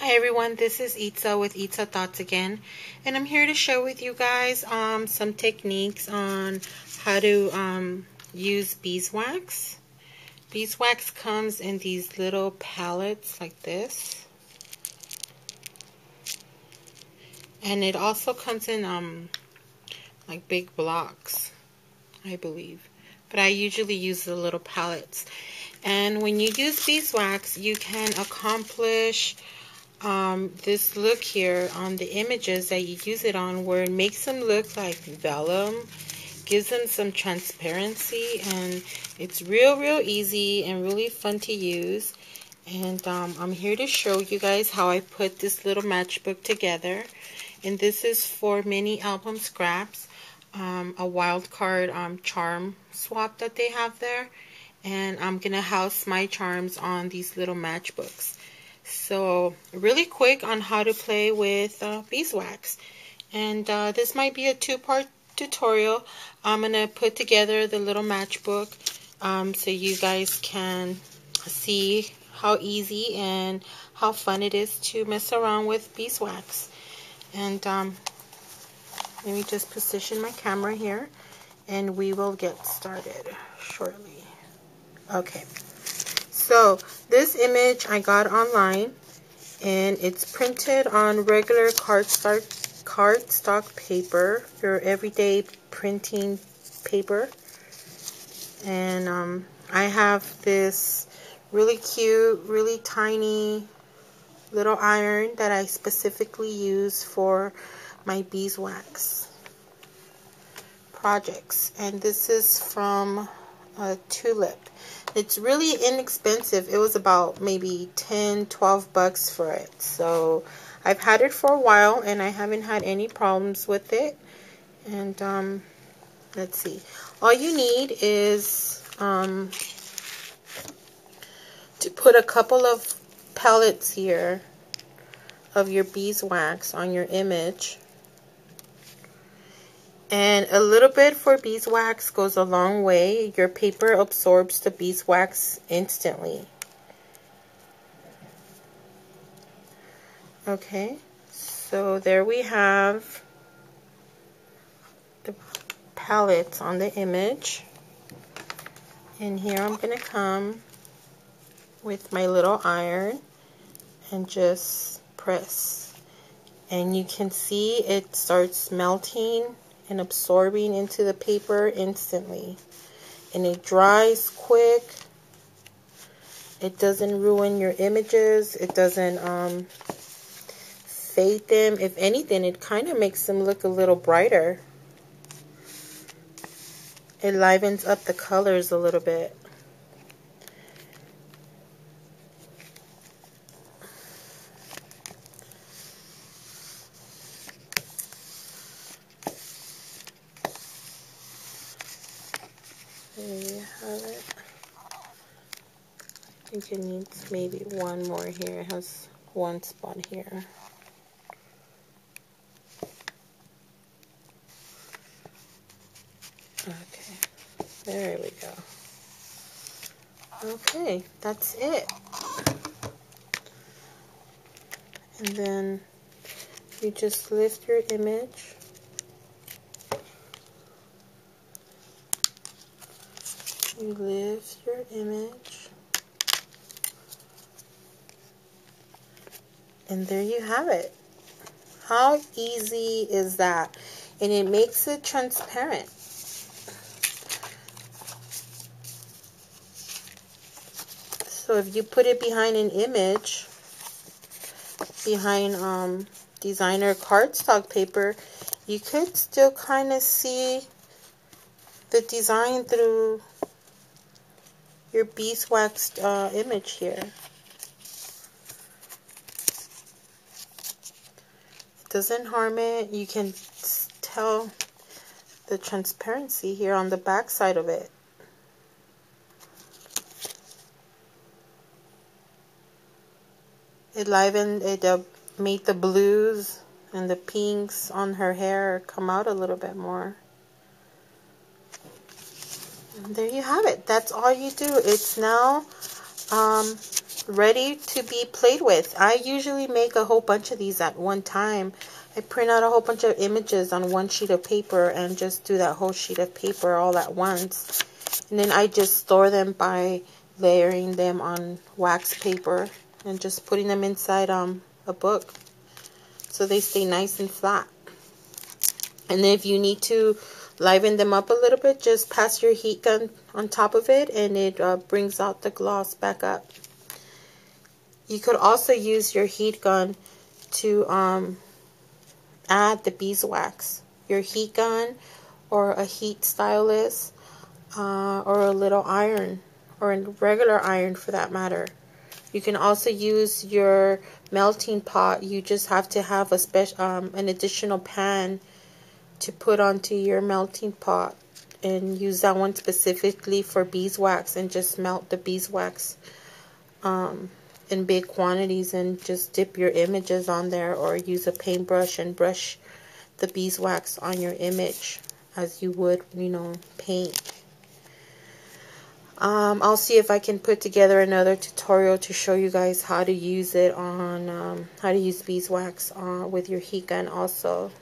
Hi everyone, this is Itza with Itza Thoughts again, and I'm here to share with you guys some techniques on how to use beeswax. Beeswax comes in these little pallets like this, and it also comes in like big blocks, I believe, but I usually use the little pallets. And when you use beeswax, you can accomplish this look here on the images that you use it on, where it makes them look like vellum, gives them some transparency, and it's real easy and really fun to use. And I'm here to show you guys how I put this little matchbook together. And this is for mini album scraps, a wild card charm swap that they have there, and I'm gonna house my charms on these little matchbooks. So really quick on how to play with beeswax, and this might be a two-part tutorial. I'm gonna put together the little matchbook so you guys can see how easy and how fun it is to mess around with beeswax. And let me just position my camera here, and we will get started shortly. Okay. So this image I got online, and it's printed on regular cardstock paper, your everyday printing paper. And I have this really cute, really tiny little iron that I specifically use for my beeswax projects. And this is from Tulip. It's really inexpensive. It was about maybe 10-12 bucks for it. So I've had it for a while and I haven't had any problems with it. And let's see. All you need is to put a couple of pellets here of your beeswax on your image. And a little bit for beeswax goes a long way. Your paper absorbs the beeswax instantly. Okay, so there we have the palettes on the image. And here I'm going to come with my little iron and just press. And you can see it starts melting and absorbing into the paper instantly, and it dries quick. It doesn't ruin your images. It doesn't fade them. If anything, it kind of makes them look a little brighter. It livens up the colors a little bit. There you have it. I think it needs maybe one more here. It has one spot here. Okay, there we go. Okay, that's it. And then you just lift your image. You lift your image, and there you have it. How easy is that? And it makes it transparent. So if you put it behind an image, behind designer cardstock paper, you could still kind of see the design through your beeswaxed image here. It doesn't harm it. You can tell the transparency here on the back side of it. It livened, it made the blues and the pinks on her hair come out a little bit more. And there you have it. That's all you do. It's now ready to be played with. I usually make a whole bunch of these at one time. I print out a whole bunch of images on one sheet of paper and just do that whole sheet of paper all at once. And then I just store them by layering them on wax paper and just putting them inside a book so they stay nice and flat. And if you need to liven them up a little bit, just pass your heat gun on top of it and it brings out the gloss back up. You could also use your heat gun to add the beeswax. Your heat gun or a heat stylus or a little iron or a regular iron for that matter. You can also use your melting pot. You just have to have a an additional pan to put onto your melting pot and use that one specifically for beeswax and just melt the beeswax in big quantities and just dip your images on there, or use a paintbrush and brush the beeswax on your image as you would, you know, paint. I'll see if I can put together another tutorial to show you guys how to use it on how to use beeswax with your heat gun also.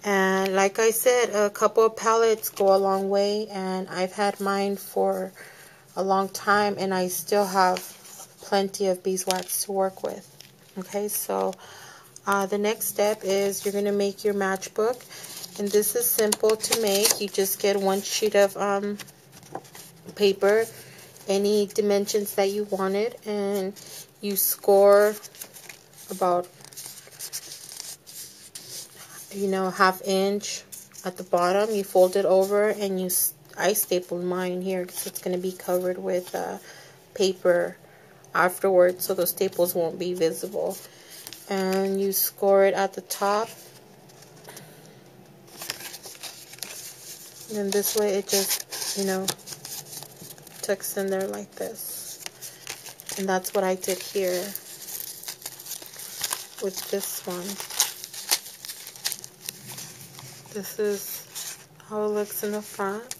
And like I said, a couple of palettes go a long way, and I've had mine for a long time and I still have plenty of beeswax to work with. Okay, so the next step is you're going to make your matchbook, and this is simple to make. You just get one sheet of paper, any dimensions that you wanted, and you score about, you know, 1/2 inch at the bottom. You fold it over, and I stapled mine here because it's going to be covered with paper afterwards, so the staples won't be visible. And you score it at the top, and this way it just, you know, tucks in there like this. And that's what I did here with this one. This is how it looks in the front,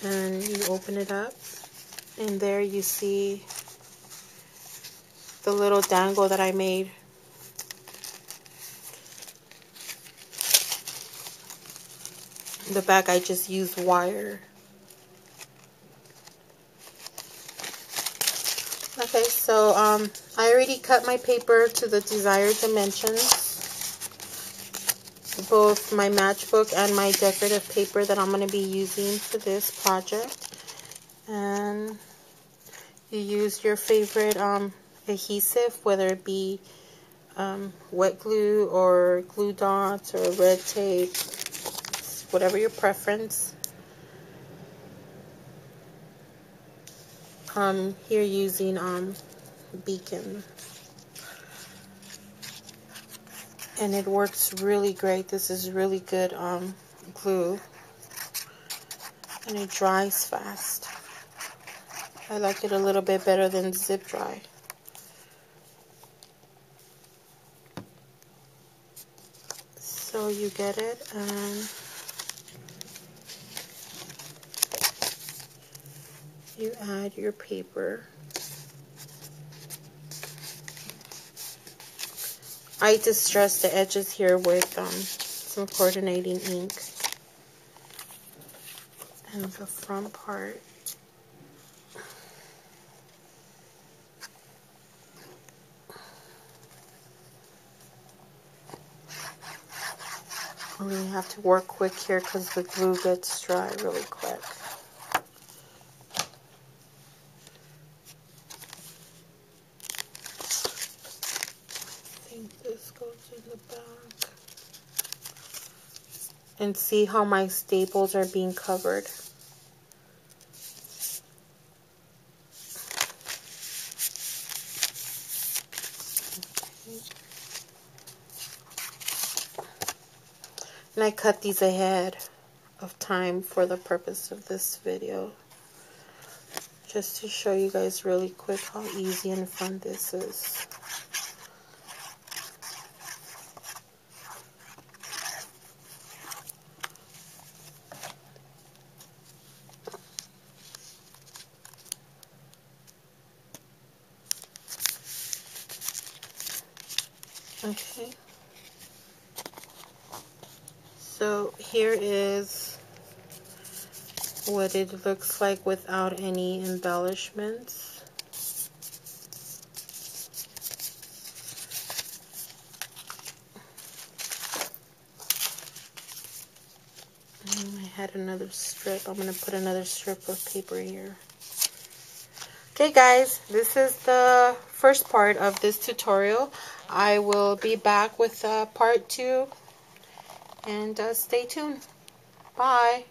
and you open it up, and there you see the little dangle that I made. In the back I just used wire. Okay, so I already cut my paper to the desired dimensions. Both my matchbook and my decorative paper that I'm going to be using for this project. And you use your favorite adhesive, whether it be wet glue or glue dots or red tape, whatever your preference. Here using Beacon, and it works really great. This is really good glue, and it dries fast. I like it a little bit better than zip dry. So you get it, and you add your paper. I distress the edges here with some coordinating ink. And the front part, I really have to work quick here because the glue gets dry really quick. I think this goes in the back. And see how my staples are being covered. And I cut these ahead of time for the purpose of this video, just to show you guys really quick how easy and fun this is. Okay. So here is what it looks like without any embellishments. I had another strip. I'm going to put another strip of paper here. Okay guys, this is the first part of this tutorial. I will be back with part 2, and stay tuned. Bye.